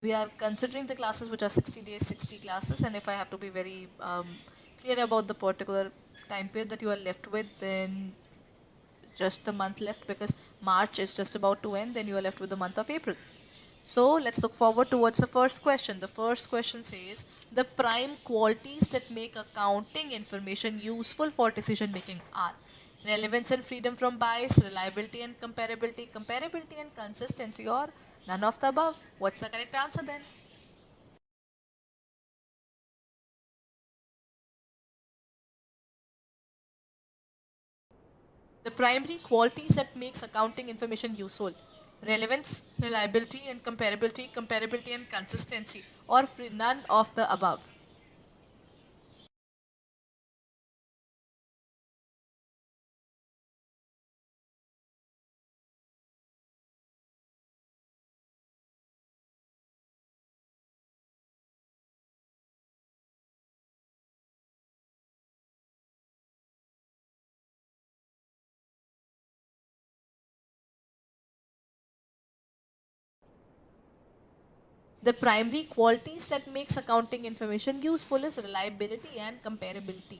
We are considering the classes which are 60 days, 60 classes, and if I have to be very clear about the particular time period that you are left with, then just the month left, because March is just about to end, then you are left with the month of April. So let's look forward towards the first question. The first question says the prime qualities that make accounting information useful for decision making are relevance and freedom from bias, reliability and comparability and consistency, or none of the above. What's the correct answer then? The primary qualities that makes accounting information useful: relevance, reliability and comparability and consistency, or none of the above. The primary qualities that makes accounting information useful is reliability and comparability.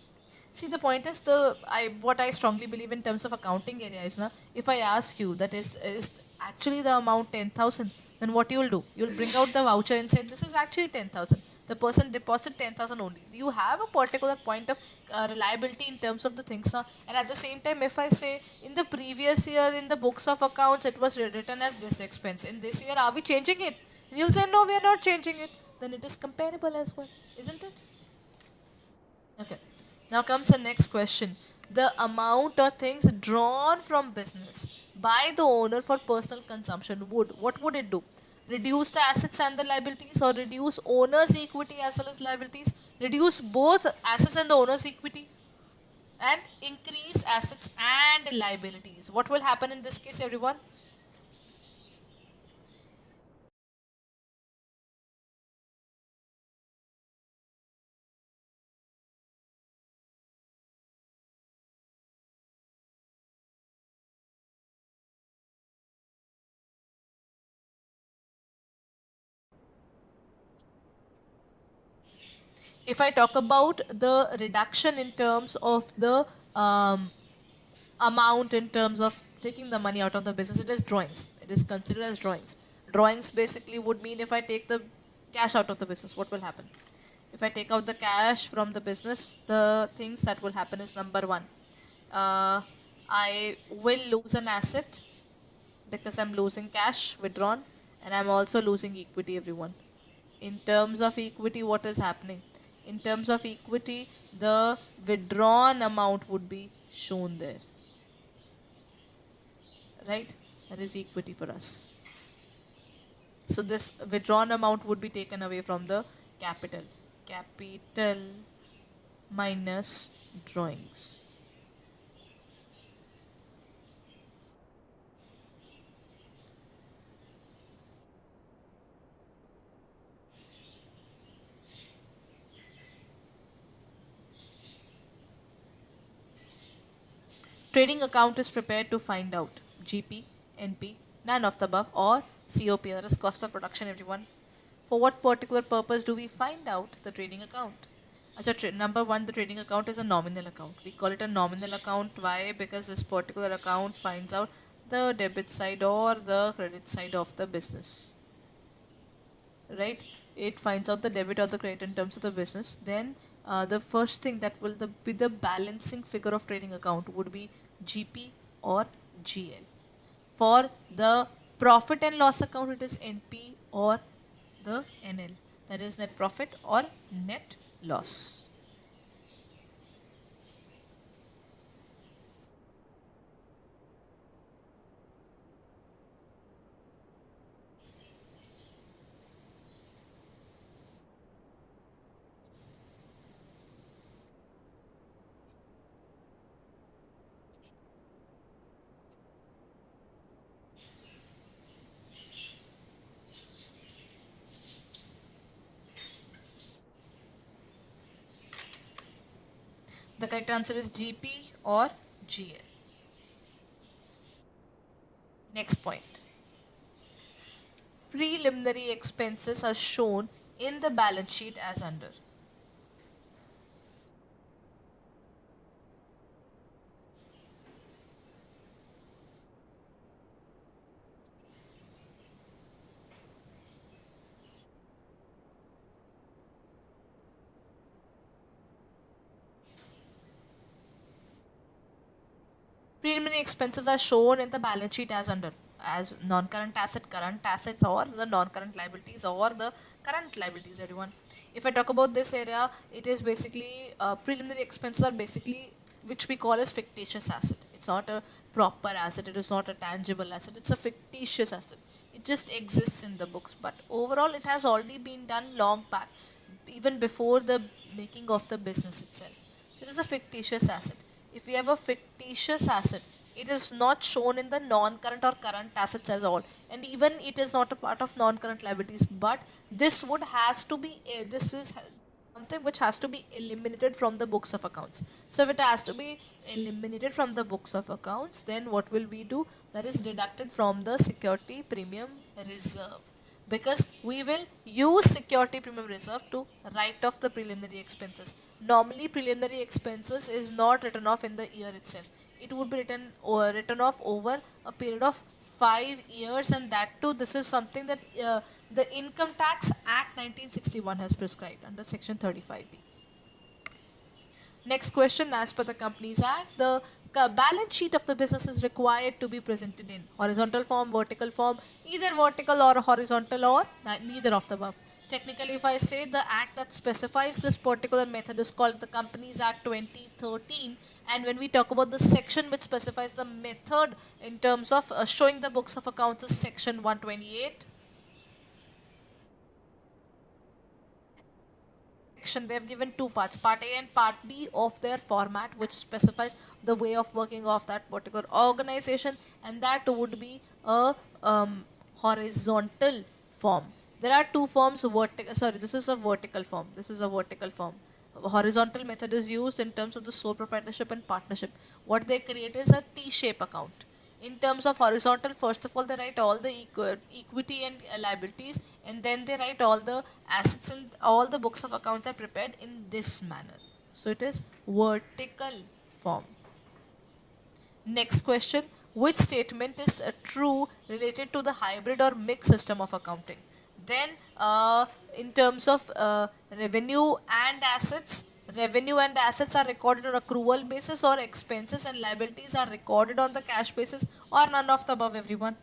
See, the point is, the I what I strongly believe in terms of accounting area is, na, if I ask you that is actually the amount 10,000, then what you'll do? You'll bring out the voucher and say this is actually 10,000. The person deposited 10,000 only. You have a particular point of reliability in terms of the things, na? And at the same time, if I say in the previous year in the books of accounts it was written as this expense, in this year are we changing it? And you'll say no, we are not changing it. Then it is comparable as well, isn't it? Okay. Now comes the next question. The amount or things drawn from business by the owner for personal consumption would, what would it do? Reduce the assets and the liabilities, or reduce owner's equity as well as liabilities? Reduce both assets and the owner's equity, and increase assets and liabilities. What will happen in this case, everyone? If I talk about the reduction in terms of the um, amount, in terms of taking the money out of the business, it is drawings. It is considered as drawings. Drawings basically would mean if I take the cash out of the business, what will happen? If I take out the cash from the business, the things that will happen is number one, uh, I will lose an asset because I'm losing cash withdrawn, and I'm also losing equity, everyone. In terms of equity, what is happening? In terms of equity, the withdrawn amount would be shown there, right? That is equity for us. So this withdrawn amount would be taken away from the capital. Capital minus drawings. Trading account is prepared to find out GP, NP, none of the above, or COP, that is cost of production, everyone. For what particular purpose do we find out the trading account? Number one, the trading account is a nominal account. We call it a nominal account. Why? Because this particular account finds out the debit side or the credit side of the business, right? It finds out the debit or the credit in terms of the business. Then the first thing that will be the balancing figure of trading account would be GP or GL. For the profit and loss account, it is NP or the NL, that is net profit or net loss. The correct answer is GP or GL. Next point. preliminary expenses are shown in the balance sheet as under? Preliminary expenses are shown in the balance sheet as under, as non-current asset, current assets, or the non-current liabilities, or the current liabilities, everyone. If I talk about this area, it is basically preliminary expenses are basically which we call as fictitious asset. It's not a proper asset, it is not a tangible asset, it's a fictitious asset. It just exists in the books, but overall it has already been done long back, even before the making of the business itself. So it is a fictitious asset. If we have a fictitious asset, it is not shown in the non-current or current assets at all, and even it is not a part of non-current liabilities. But this would has to be this is something which has to be eliminated from the books of accounts. So if it has to be eliminated from the books of accounts, then what will we do? That is deducted from the security premium reserve, because we will use security premium reserve to write off the preliminary expenses. Normally preliminary expenses is not written off in the year itself. It would be written off over a period of 5 years, and that too this is something that the Income Tax Act 1961 has prescribed under section 35B. Next question, as per the Companies Act, the balance sheet of the business is required to be presented in horizontal form, vertical form, either vertical or horizontal, or neither of the above. Technically, if I say the act that specifies this particular method is called the Companies Act 2013, and when we talk about the section which specifies the method in terms of showing the books of accounts is section 128. Section, they have given two parts, part A and part B of their format, which specifies the way of working of that particular organization, and that would be a horizontal form. There are two forms, vertical, sorry, this is a vertical form, this is a vertical form. A horizontal method is used in terms of the sole proprietorship and partnership. What they create is a T-shape account. In terms of horizontal, first of all they write all the equity and liabilities, and then they write all the assets, and all the books of accounts are prepared in this manner. So it is vertical form. Next question, which statement is true related to the hybrid or mixed system of accounting? Then in terms of revenue and assets are recorded on accrual basis, or expenses and liabilities are recorded on the cash basis, or none of the above, everyone.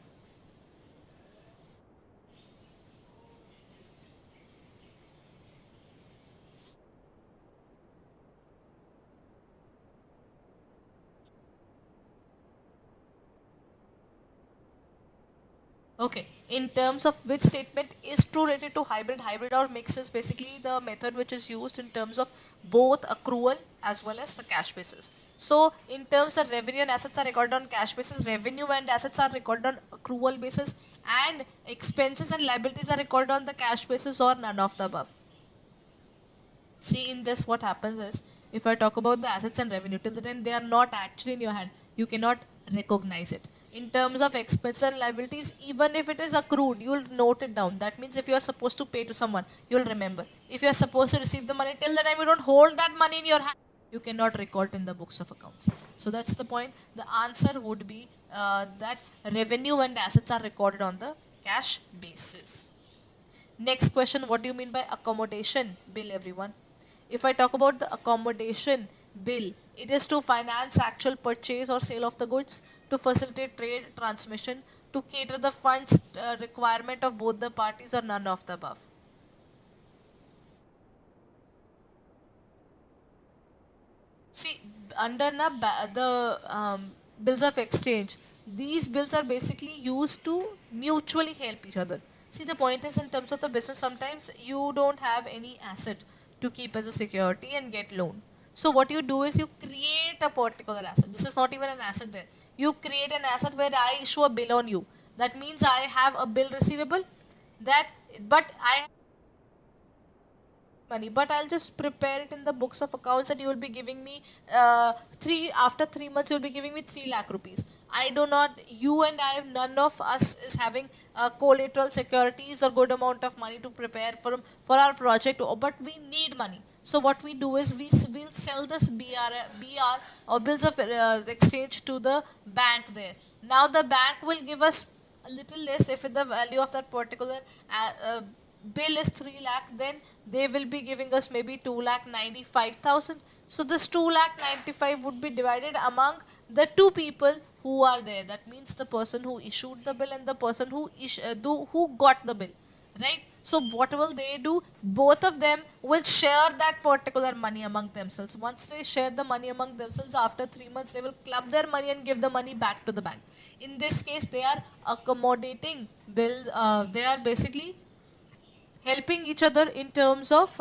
Okay, in terms of which statement is true related to hybrid or mix is basically the method which is used in terms of both accrual as well as the cash basis. So, in terms of revenue and assets are recorded on cash basis, revenue and assets are recorded on accrual basis, and expenses and liabilities are recorded on the cash basis, or none of the above. See, in this, what happens is, if I talk about the assets and revenue, till the time they are not actually in your hand, you cannot recognize it. In terms of expenses and liabilities, even if it is accrued, you'll note it down. That means if you are supposed to pay to someone, you'll remember. If you are supposed to receive the money, till the time you don't hold that money in your hand, you cannot record in the books of accounts. So that's the point. The answer would be that revenue and assets are recorded on the cash basis. Next question, what do you mean by accommodation bill, everyone? If I talk about the accommodation bill, it is to finance actual purchase or sale of the goods, to facilitate trade transmission, to cater the funds requirement of both the parties, or none of the above. See, under the bills of exchange, these bills are basically used to mutually help each other. See, the point is, in terms of the business, sometimes you don't have any asset to keep as a security and get loan. So what you do is you create a particular asset. This is not even an asset there. You create an asset where I issue a bill on you. That means I have a bill receivable, that, but I money, but I'll just prepare it in the books of accounts, and you will be giving me 3 after 3 months you'll be giving me 3 lakh rupees. I do not, you and I, none of us is having collateral securities or good amount of money to prepare for our project, but we need money. So what we do is will sell this BR or bills of exchange to the bank there. Now the bank will give us a little less if the value of that particular bill is 3 lakh, then they will be giving us maybe 2 lakh 95,000. So this 2 lakh 95 would be divided among the two people who are there. That means the person who issued the bill and the person who got the bill, right? So what will they do? Both of them will share that particular money among themselves. Once they share the money among themselves, after 3 months they will club their money and give the money back to the bank. In this case, they are accommodating bills. They are basically helping each other in terms of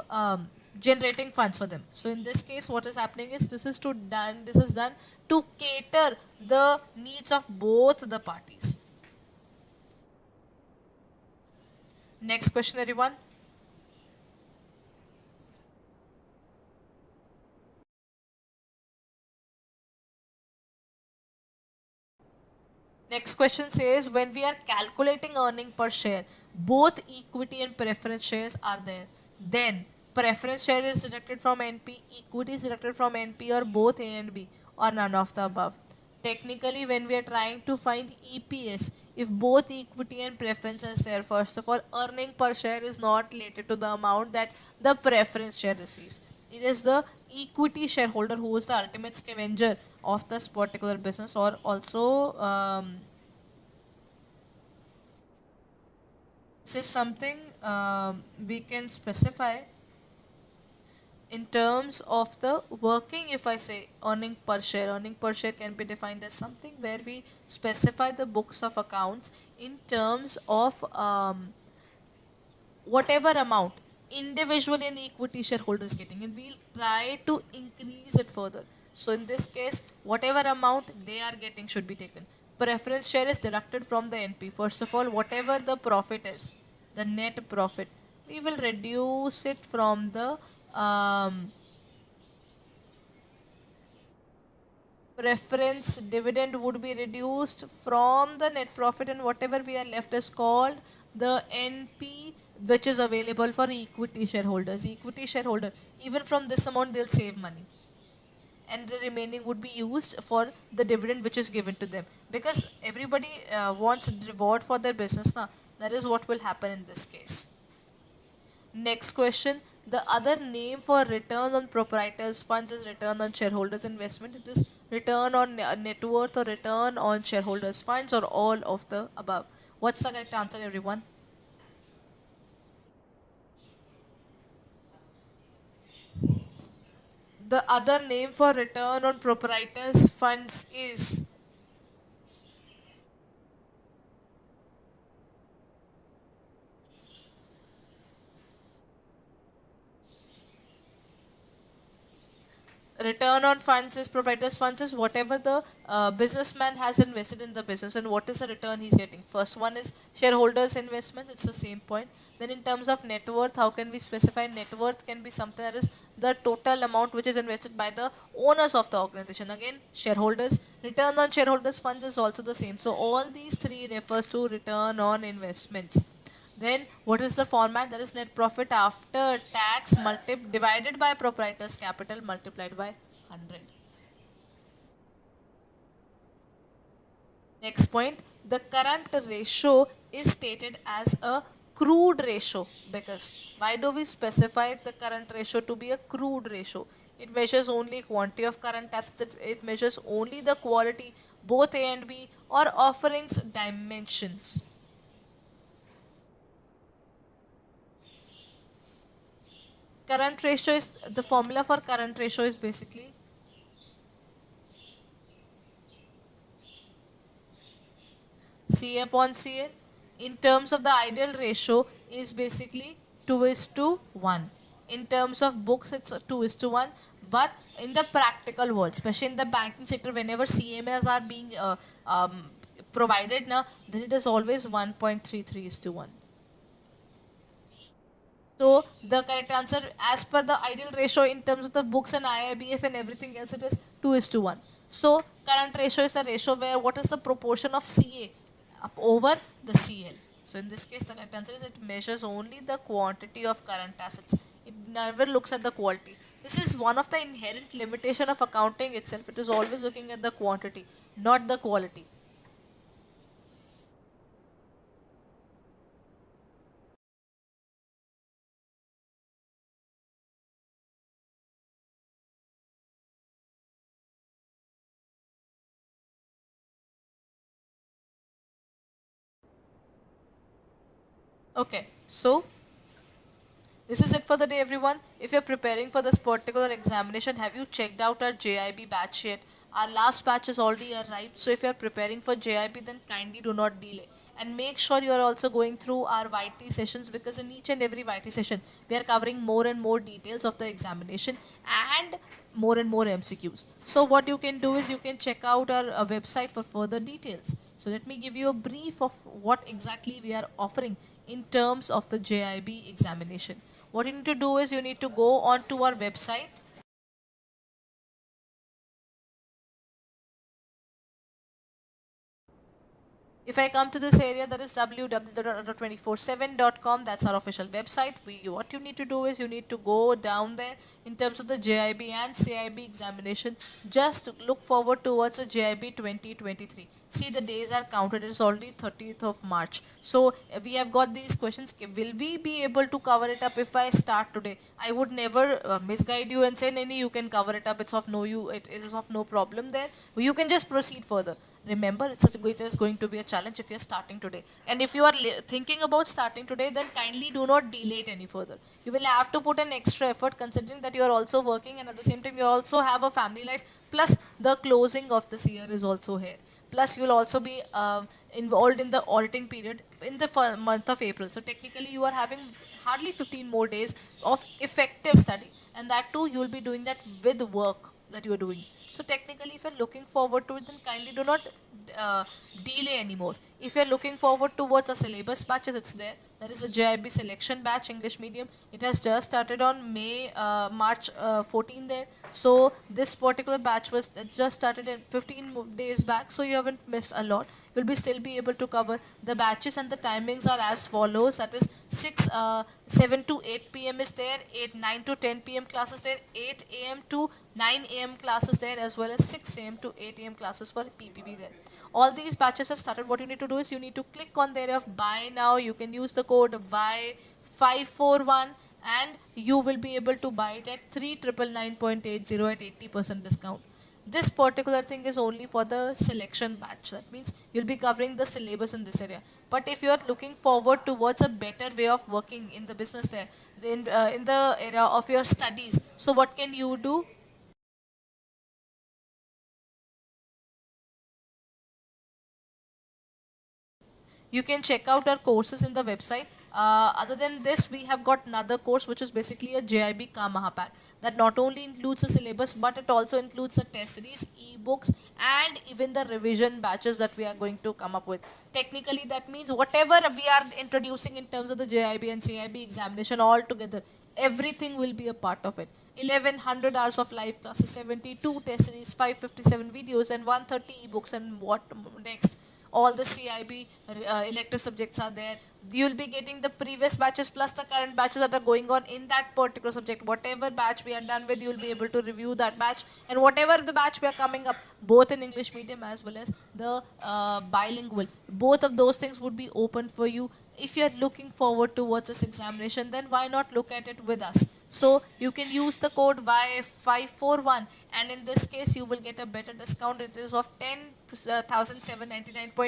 generating funds for them. So in this case, what is happening is this is done to cater the needs of both the parties. Next question, everyone. Next question says, when we are calculating earning per share, both equity and preference shares are there. Then preference share is deducted from NP, equity is deducted from NP, or both A and B, or none of the above. Technically, when we are trying to find EPS, if both equity and preference is there, first of all, earning per share is not related to the amount that the preference share receives. It is the equity shareholder who is the ultimate scavenger of this particular business, or also this is something we can specify in terms of the working. If I say earning per share can be defined as something where we specify the books of accounts in terms of whatever amount individual and equity shareholders getting, and we'll try to increase it further. So in this case, whatever amount they are getting should be taken. Preference share is deducted from the NP. First of all, whatever the profit is, the net profit, we will reduce it from the preference dividend would be reduced from the net profit, and whatever we are left is called the NP, which is available for equity shareholders. Equity shareholder, even from this amount they'll save money, and the remaining would be used for the dividend which is given to them, because everybody wants reward for their business now. That is what will happen in this case. Next question. The other name for return on proprietors funds is return on shareholders investment. It is return on net worth or return on shareholders funds, or all of the above. What's the correct answer, everyone? The other name for return on proprietors funds is return on funds is proprietors funds is whatever the businessman has invested in the business, and what is the return he's getting. First one is shareholders investments, it's the same point. Then in terms of net worth, how can we specify? Net worth can be something that is the total amount which is invested by the owners of the organization. Again, shareholders. Return on shareholders funds is also the same. So all these three refers to return on investments. Then what is the format? That is net profit after tax divided by proprietor's capital multiplied by 100. Next point, the current ratio is stated as a crude ratio, because why do we specify the current ratio to be a crude ratio? It measures only quantity of current assets, it measures only the quality, both A and B, or offerings dimensions. Current ratio is, the formula for current ratio is basically CA upon CA. In terms of the ideal ratio is basically 2 is to 1. In terms of books, it's 2 is to 1. But in the practical world, especially in the banking sector, whenever CMAs are being provided now, then it is always 1.33 is to 1. So the correct answer, as per the ideal ratio in terms of the books and IIBF and everything else, it is 2 is to 1. So Current ratio is the ratio where what is the proportion of CA up over the CL. So in this case, the correct answer is it measures only the quantity of current assets. It never looks at the quality. This is one of the inherent limitation of accounting itself. It is always looking at the quantity, not the quality. Okay, so this is it for the day, everyone. If you're preparing for this particular examination, have you checked out our JIB batch yet? Our last batch has already arrived. So if you're preparing for JIB, then kindly do not delay. And make sure you are also going through our YT sessions, because in each and every YT session, we are covering more and more details of the examination and more and more MCQs. So what you can do is you can check out our website for further details. So let me give you a brief of what exactly we are offering in terms of the JIB examination. What you need to do is you need to go on to our website. If I come to this area, that is www.247.com. That's our official website. What you need to do is you need to go down there in terms of the JIB and CIB examination. Just look forward towards the JIB 2023. See, the days are counted. It's already 30th of March. So we have got these questions. Will we be able to cover it up if I start today? I would never misguide you and say, no, you can cover it up. It's of no you. It is of no problem there. You can just proceed further. Remember, it is going to be a challenge if you're starting today. And if you are thinking about starting today, then kindly do not delay it any further. You will have to put an extra effort, considering that you are also working and at the same time you also have a family life. Plus, the closing of this year is also here. Plus, you will also be involved in the auditing period in the month of April. So technically, you are having hardly 15 more days of effective study, and that too you will be doing that with work that you are doing. So technically, if you're looking forward to it, then kindly do not uh, delay anymore. If you're looking forward towards a syllabus batches, it's there. There is a JIB selection batch, English medium. It has just started on March 14 there. So this particular batch was just started in 15 days back. So you haven't missed a lot. You'll be still be able to cover the batches, and the timings are as follows. That is 7 to 8 p.m. is there, 9 to 10 p.m. classes there, 8 a.m. to 9 a.m. classes there, as well as 6 a.m. to 8 a.m. classes for PPB there. All these batches have started. What you need to do is you need to click on the area of buy now. You can use the code buy541 and you will be able to buy it at 3999.80 at 80% discount. This particular thing is only for the selection batch. That means you'll be covering the syllabus in this area. But if you are looking forward towards a better way of working in the business there, in the area of your studies, so what can you do? You can check out our courses in the website. Other than this, we have got another course which is basically a JIB Ka Mahapack that not only includes the syllabus but it also includes the test series, ebooks, and even the revision batches that we are going to come up with. Technically, that means whatever we are introducing in terms of the JIB and CIB examination all together, everything will be a part of it. 1100 hours of live classes, 72 test series, 557 videos, and 130 ebooks, and what next? All the CIB elective subjects are there. You will be getting the previous batches plus the current batches that are going on in that particular subject. Whatever batch we are done with, you will be able to review that batch, and whatever the batch we are coming up, both in English medium as well as the bilingual, both of those things would be open for you. If you are looking forward towards this examination, then why not look at it with us? So you can use the code Y541, and in this case you will get a better discount. It is of 10,799.